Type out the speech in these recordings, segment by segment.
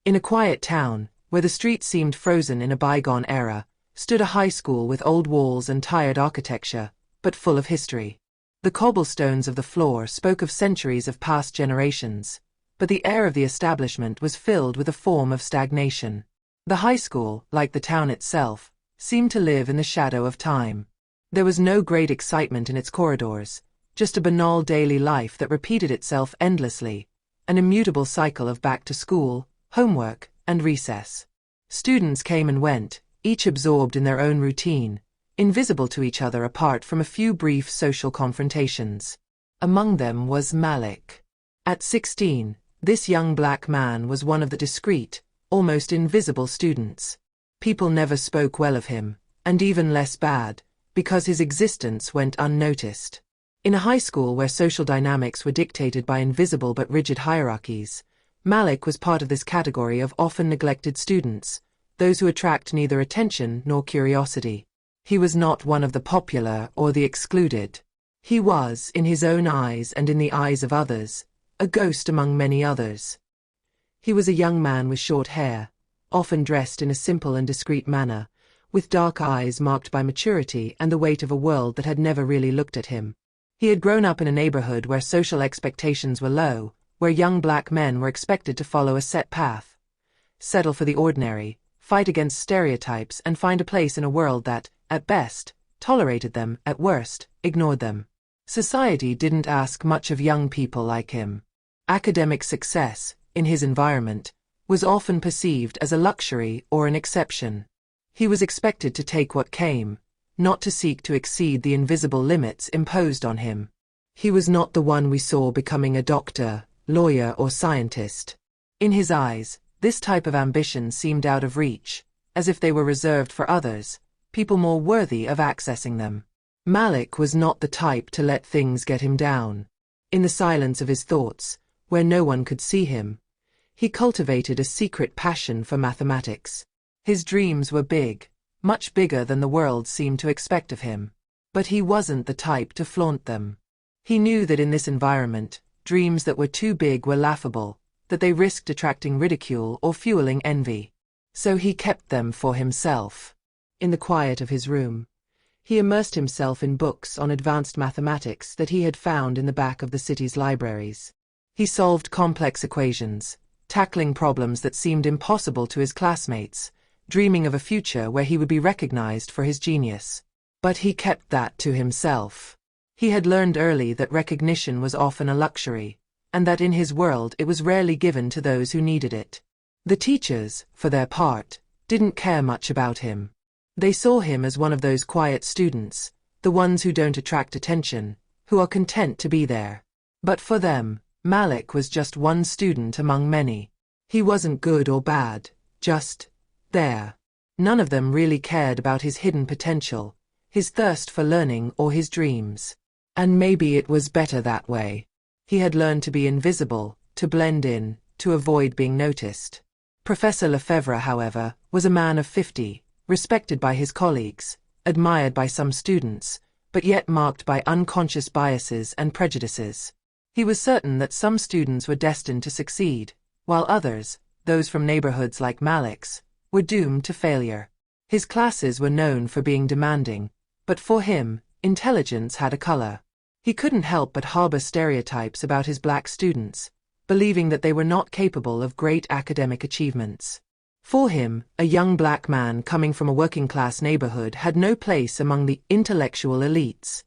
In a quiet town, where the streets seemed frozen in a bygone era, stood a high school with old walls and tired architecture, but full of history. The cobblestones of the floor spoke of centuries of past generations, but the air of the establishment was filled with a form of stagnation. The high school, like the town itself, seemed to live in the shadow of time. There was no great excitement in its corridors, just a banal daily life that repeated itself endlessly, an immutable cycle of back to school, homework, and recess. Students came and went, each absorbed in their own routine, invisible to each other apart from a few brief social confrontations. Among them was Malik. At 16, this young black man was one of the discreet, almost invisible students. People never spoke well of him, and even less bad, because his existence went unnoticed. In a high school where social dynamics were dictated by invisible but rigid hierarchies, Malik was part of this category of often neglected students, those who attract neither attention nor curiosity. He was not one of the popular or the excluded. He was, in his own eyes and in the eyes of others, a ghost among many others. He was a young man with short hair, often dressed in a simple and discreet manner, with dark eyes marked by maturity and the weight of a world that had never really looked at him. He had grown up in a neighborhood where social expectations were low, where young black men were expected to follow a set path, settle for the ordinary, fight against stereotypes, and find a place in a world that, at best, tolerated them, at worst, ignored them. Society didn't ask much of young people like him. Academic success, in his environment, was often perceived as a luxury or an exception. He was expected to take what came, not to seek to exceed the invisible limits imposed on him. He was not the one we saw becoming a doctor, lawyer, or scientist. In his eyes, this type of ambition seemed out of reach, as if they were reserved for others, people more worthy of accessing them. Malik was not the type to let things get him down. In the silence of his thoughts, where no one could see him, he cultivated a secret passion for mathematics. His dreams were big, much bigger than the world seemed to expect of him. But he wasn't the type to flaunt them. He knew that in this environment, dreams that were too big were laughable, that they risked attracting ridicule or fueling envy. So he kept them for himself. In the quiet of his room, he immersed himself in books on advanced mathematics that he had found in the back of the city's libraries. He solved complex equations, tackling problems that seemed impossible to his classmates, dreaming of a future where he would be recognized for his genius. But he kept that to himself. He had learned early that recognition was often a luxury, and that in his world it was rarely given to those who needed it. The teachers, for their part, didn't care much about him. They saw him as one of those quiet students, the ones who don't attract attention, who are content to be there. But for them, Malik was just one student among many. He wasn't good or bad, just there. None of them really cared about his hidden potential, his thirst for learning, or his dreams. And maybe it was better that way. He had learned to be invisible, to blend in, to avoid being noticed. Professor Lefebvre, however, was a man of 50, respected by his colleagues, admired by some students, but yet marked by unconscious biases and prejudices. He was certain that some students were destined to succeed, while others, those from neighborhoods like Malik's, were doomed to failure. His classes were known for being demanding, but for him, intelligence had a color. He couldn't help but harbor stereotypes about his black students, believing that they were not capable of great academic achievements. For him, a young black man coming from a working-class neighborhood had no place among the intellectual elites.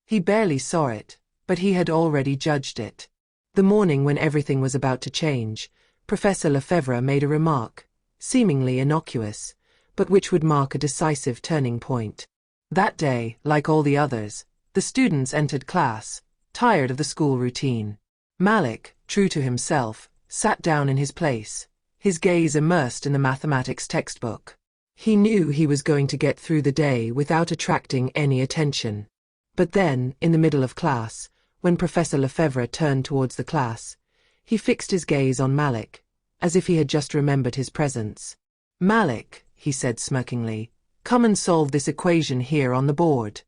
He barely saw it, but he had already judged it. The morning when everything was about to change, Professor Lefebvre made a remark, seemingly innocuous, but which would mark a decisive turning point. That day, like all the others, the students entered class, tired of the school routine. Malik, true to himself, sat down in his place, his gaze immersed in the mathematics textbook. He knew he was going to get through the day without attracting any attention. But then, in the middle of class, when Professor Lefebvre turned towards the class, he fixed his gaze on Malik, as if he had just remembered his presence. "Malik," he said smirkingly, "come and solve this equation here on the board."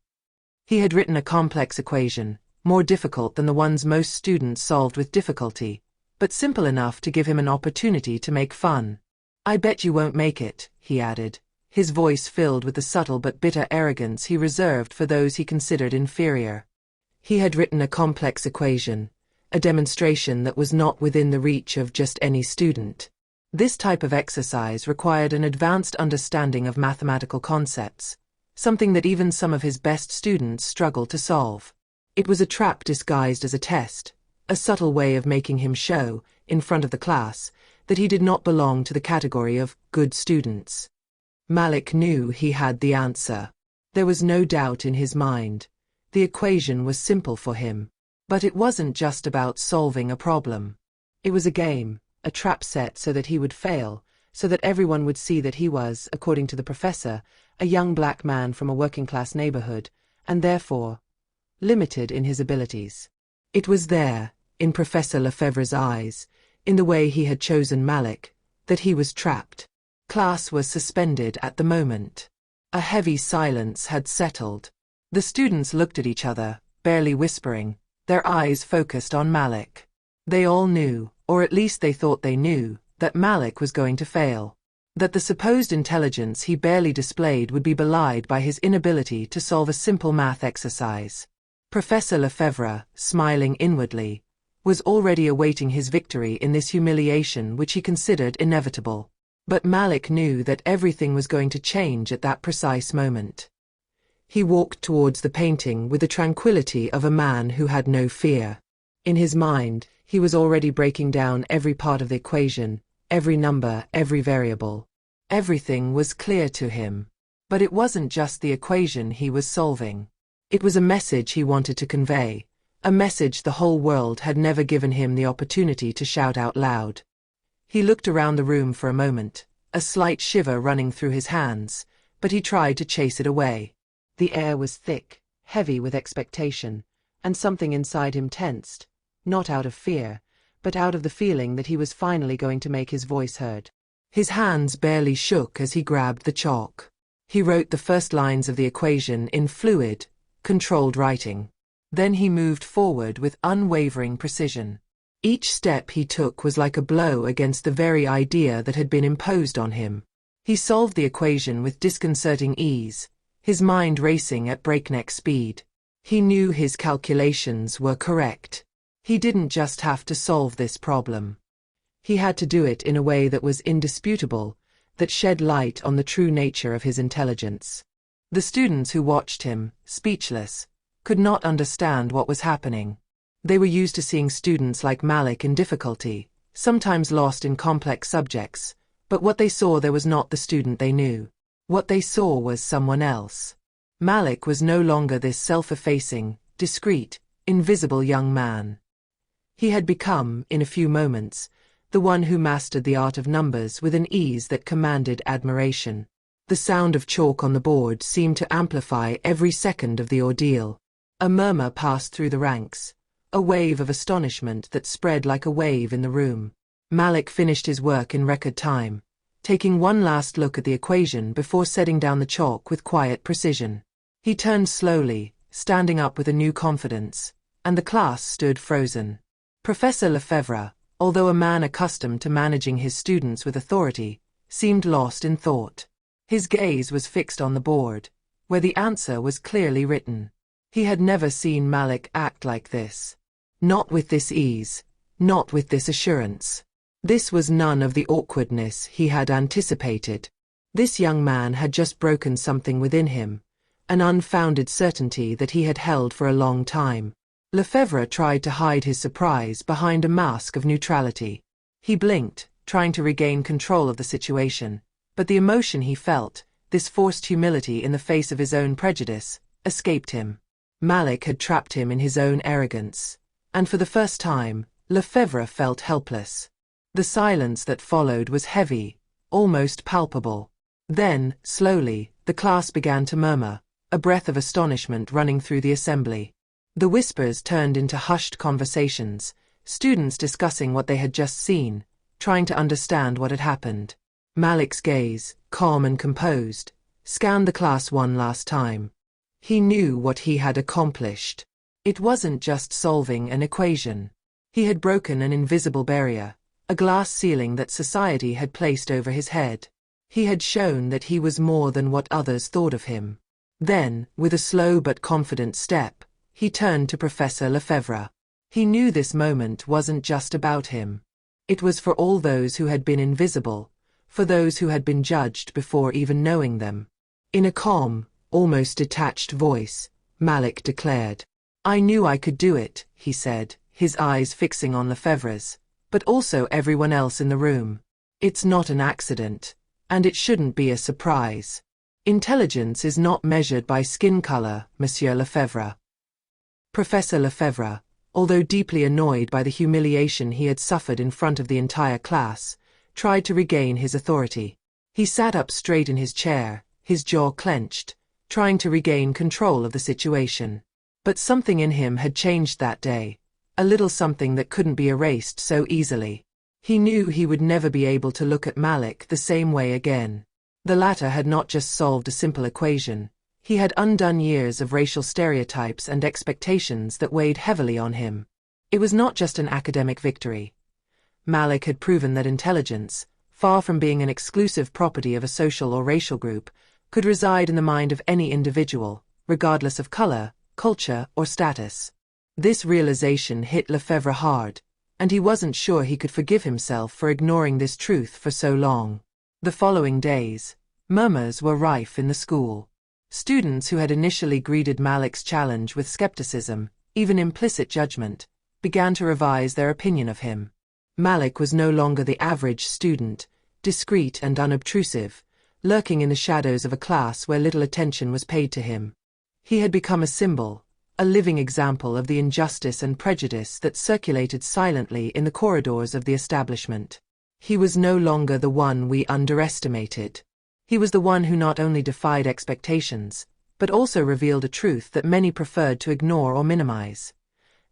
He had written a complex equation, more difficult than the ones most students solved with difficulty, but simple enough to give him an opportunity to make fun. "I bet you won't make it," he added, his voice filled with the subtle but bitter arrogance he reserved for those he considered inferior. He had written a complex equation, a demonstration that was not within the reach of just any student. This type of exercise required an advanced understanding of mathematical concepts, something that even some of his best students struggled to solve. It was a trap disguised as a test, a subtle way of making him show, in front of the class, that he did not belong to the category of good students. Malik knew he had the answer. There was no doubt in his mind. The equation was simple for him. But it wasn't just about solving a problem. It was a game, a trap set so that he would fail, so that everyone would see that he was, according to the professor, a young black man from a working-class neighborhood, and therefore limited in his abilities. It was there, in Professor Lefebvre's eyes, in the way he had chosen Malik, that he was trapped. Class was suspended at the moment. A heavy silence had settled. The students looked at each other, barely whispering, their eyes focused on Malik. They all knew, or at least they thought they knew, that Malik was going to fail. That the supposed intelligence he barely displayed would be belied by his inability to solve a simple math exercise. Professor Lefebvre, smiling inwardly, was already awaiting his victory in this humiliation which he considered inevitable. But Malik knew that everything was going to change at that precise moment. He walked towards the painting with the tranquility of a man who had no fear. In his mind, he was already breaking down every part of the equation, every number, every variable. Everything was clear to him. But it wasn't just the equation he was solving. It was a message he wanted to convey, a message the whole world had never given him the opportunity to shout out loud. He looked around the room for a moment, a slight shiver running through his hands, but he tried to chase it away. The air was thick, heavy with expectation, and something inside him tensed, not out of fear, but out of the feeling that he was finally going to make his voice heard. His hands barely shook as he grabbed the chalk. He wrote the first lines of the equation in fluid, controlled writing. Then he moved forward with unwavering precision. Each step he took was like a blow against the very idea that had been imposed on him. He solved the equation with disconcerting ease, his mind racing at breakneck speed. He knew his calculations were correct. He didn't just have to solve this problem. He had to do it in a way that was indisputable, that shed light on the true nature of his intelligence. The students who watched him, speechless, could not understand what was happening. They were used to seeing students like Malik in difficulty, sometimes lost in complex subjects, but what they saw there was not the student they knew. What they saw was someone else. Malik was no longer this self-effacing, discreet, invisible young man. He had become, in a few moments, the one who mastered the art of numbers with an ease that commanded admiration. The sound of chalk on the board seemed to amplify every second of the ordeal. A murmur passed through the ranks, a wave of astonishment that spread like a wave in the room. Malik finished his work in record time, taking one last look at the equation before setting down the chalk with quiet precision. He turned slowly, standing up with a new confidence, and the class stood frozen. Professor Lefebvre, although a man accustomed to managing his students with authority, seemed lost in thought. His gaze was fixed on the board, where the answer was clearly written. He had never seen Malik act like this. Not with this ease, not with this assurance. This was none of the awkwardness he had anticipated. This young man had just broken something within him, an unfounded certainty that he had held for a long time. Lefebvre tried to hide his surprise behind a mask of neutrality. He blinked, trying to regain control of the situation, but the emotion he felt, this forced humility in the face of his own prejudice, escaped him. Malik had trapped him in his own arrogance, and for the first time, Lefebvre felt helpless. The silence that followed was heavy, almost palpable. Then, slowly, the class began to murmur, a breath of astonishment running through the assembly. The whispers turned into hushed conversations, students discussing what they had just seen, trying to understand what had happened. Malik's gaze, calm and composed, scanned the class one last time. He knew what he had accomplished. It wasn't just solving an equation. He had broken an invisible barrier, a glass ceiling that society had placed over his head. He had shown that he was more than what others thought of him. Then, with a slow but confident step, he turned to Professor Lefebvre. He knew this moment wasn't just about him. It was for all those who had been invisible, for those who had been judged before even knowing them. In a calm, almost detached voice, Malik declared, "I knew I could do it," he said, his eyes fixing on Lefebvre's, but also everyone else in the room. "It's not an accident, and it shouldn't be a surprise. Intelligence is not measured by skin color, Monsieur Lefebvre." Professor Lefebvre, although deeply annoyed by the humiliation he had suffered in front of the entire class, tried to regain his authority. He sat up straight in his chair, his jaw clenched, trying to regain control of the situation. But something in him had changed that day, a little something that couldn't be erased so easily. He knew he would never be able to look at Malik the same way again. The latter had not just solved a simple equation, he had undone years of racial stereotypes and expectations that weighed heavily on him. It was not just an academic victory. Malik had proven that intelligence, far from being an exclusive property of a social or racial group, could reside in the mind of any individual, regardless of color, culture, or status. This realization hit Lefebvre hard, and he wasn't sure he could forgive himself for ignoring this truth for so long. The following days, murmurs were rife in the school. Students who had initially greeted Malik's challenge with skepticism, even implicit judgment, began to revise their opinion of him. Malik was no longer the average student, discreet and unobtrusive, lurking in the shadows of a class where little attention was paid to him. He had become a symbol, a living example of the injustice and prejudice that circulated silently in the corridors of the establishment. He was no longer the one we underestimated. He was the one who not only defied expectations, but also revealed a truth that many preferred to ignore or minimize.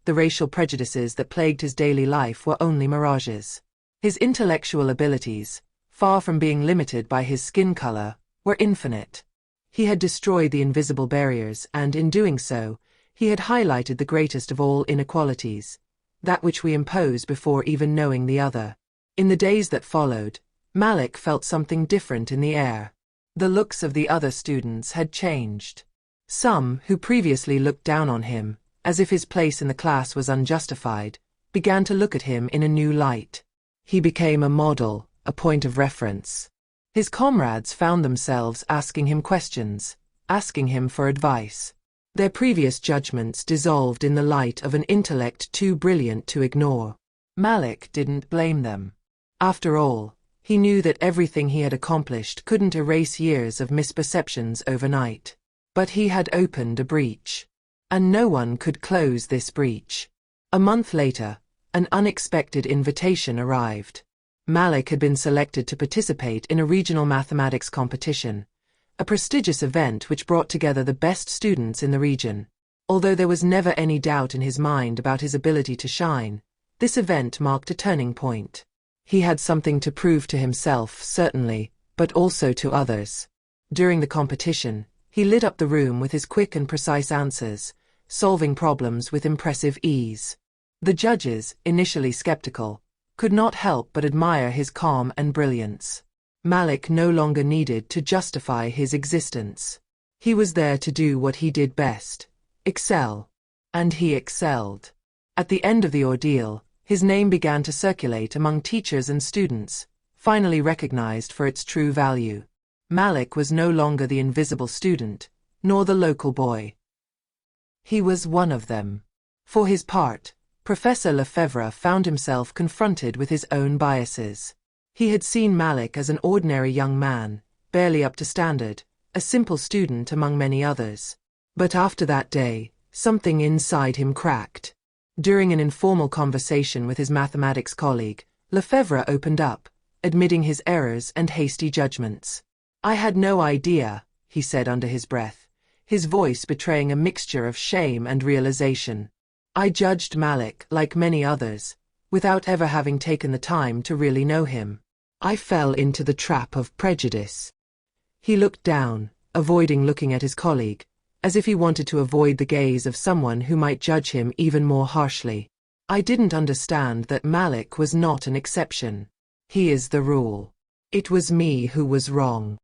The racial prejudices that plagued his daily life were only mirages. His intellectual abilities, far from being limited by his skin color, were infinite. He had destroyed the invisible barriers and, in doing so, he had highlighted the greatest of all inequalities, that which we impose before even knowing the other. In the days that followed, Malik felt something different in the air. The looks of the other students had changed. Some, who previously looked down on him, as if his place in the class was unjustified, began to look at him in a new light. He became a model, a point of reference. His comrades found themselves asking him questions, asking him for advice. Their previous judgments dissolved in the light of an intellect too brilliant to ignore. Malik didn't blame them. After all, he knew that everything he had accomplished couldn't erase years of misperceptions overnight. But he had opened a breach. And no one could close this breach. A month later, an unexpected invitation arrived. Malik had been selected to participate in a regional mathematics competition, a prestigious event which brought together the best students in the region. Although there was never any doubt in his mind about his ability to shine, this event marked a turning point. He had something to prove to himself, certainly, but also to others. During the competition, he lit up the room with his quick and precise answers, solving problems with impressive ease. The judges, initially skeptical, could not help but admire his calm and brilliance. Malik no longer needed to justify his existence. He was there to do what he did best, excel. And he excelled. At the end of the ordeal, his name began to circulate among teachers and students, finally recognized for its true value. Malik was no longer the invisible student, nor the local boy. He was one of them. For his part, Professor Lefebvre found himself confronted with his own biases. He had seen Malik as an ordinary young man, barely up to standard, a simple student among many others. But after that day, something inside him cracked. During an informal conversation with his mathematics colleague, Lefebvre opened up, admitting his errors and hasty judgments. "I had no idea," he said under his breath, his voice betraying a mixture of shame and realization. "I judged Malik like many others, without ever having taken the time to really know him. I fell into the trap of prejudice." He looked down, avoiding looking at his colleague, as if he wanted to avoid the gaze of someone who might judge him even more harshly. I didn't understand that Malik was not an exception. He is the rule. It was me who was wrong.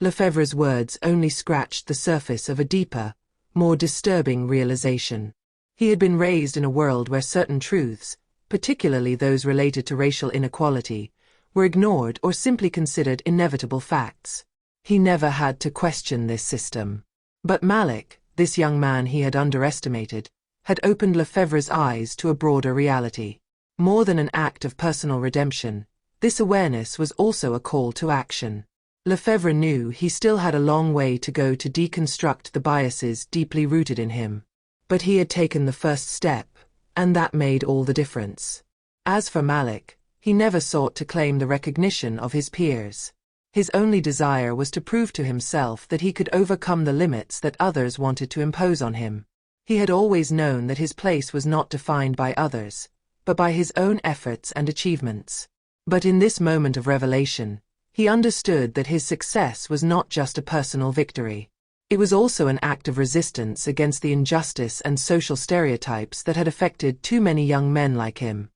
Lefebvre's words only scratched the surface of a deeper, more disturbing realization. He had been raised in a world where certain truths, particularly those related to racial inequality, were ignored or simply considered inevitable facts. He never had to question this system. But Malik, this young man he had underestimated, had opened Lefebvre's eyes to a broader reality. More than an act of personal redemption, this awareness was also a call to action. Lefebvre knew he still had a long way to go to deconstruct the biases deeply rooted in him. But he had taken the first step, and that made all the difference. As for Malik, he never sought to claim the recognition of his peers. His only desire was to prove to himself that he could overcome the limits that others wanted to impose on him. He had always known that his place was not defined by others, but by his own efforts and achievements. But in this moment of revelation, he understood that his success was not just a personal victory. It was also an act of resistance against the injustice and social stereotypes that had affected too many young men like him.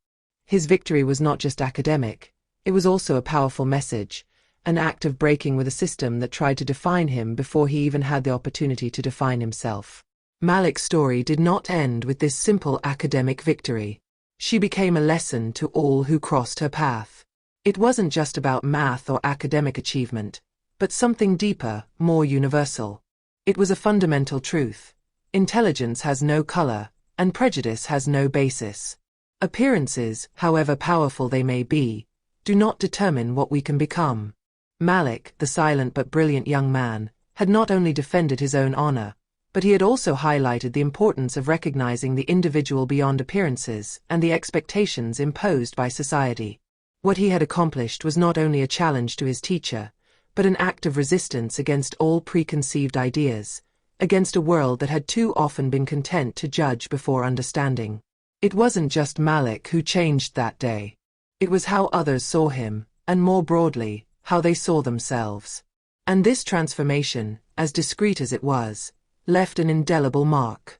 His victory was not just academic, it was also a powerful message, an act of breaking with a system that tried to define him before he even had the opportunity to define himself. Malik's story did not end with this simple academic victory. She became a lesson to all who crossed her path. It wasn't just about math or academic achievement, but something deeper, more universal. It was a fundamental truth. Intelligence has no color, and prejudice has no basis. Appearances, however powerful they may be, do not determine what we can become. Malik, the silent but brilliant young man, had not only defended his own honor, but he had also highlighted the importance of recognizing the individual beyond appearances and the expectations imposed by society. What he had accomplished was not only a challenge to his teacher, but an act of resistance against all preconceived ideas, against a world that had too often been content to judge before understanding. It wasn't just Malik who changed that day. It was how others saw him, and more broadly, how they saw themselves. And this transformation, as discreet as it was, left an indelible mark.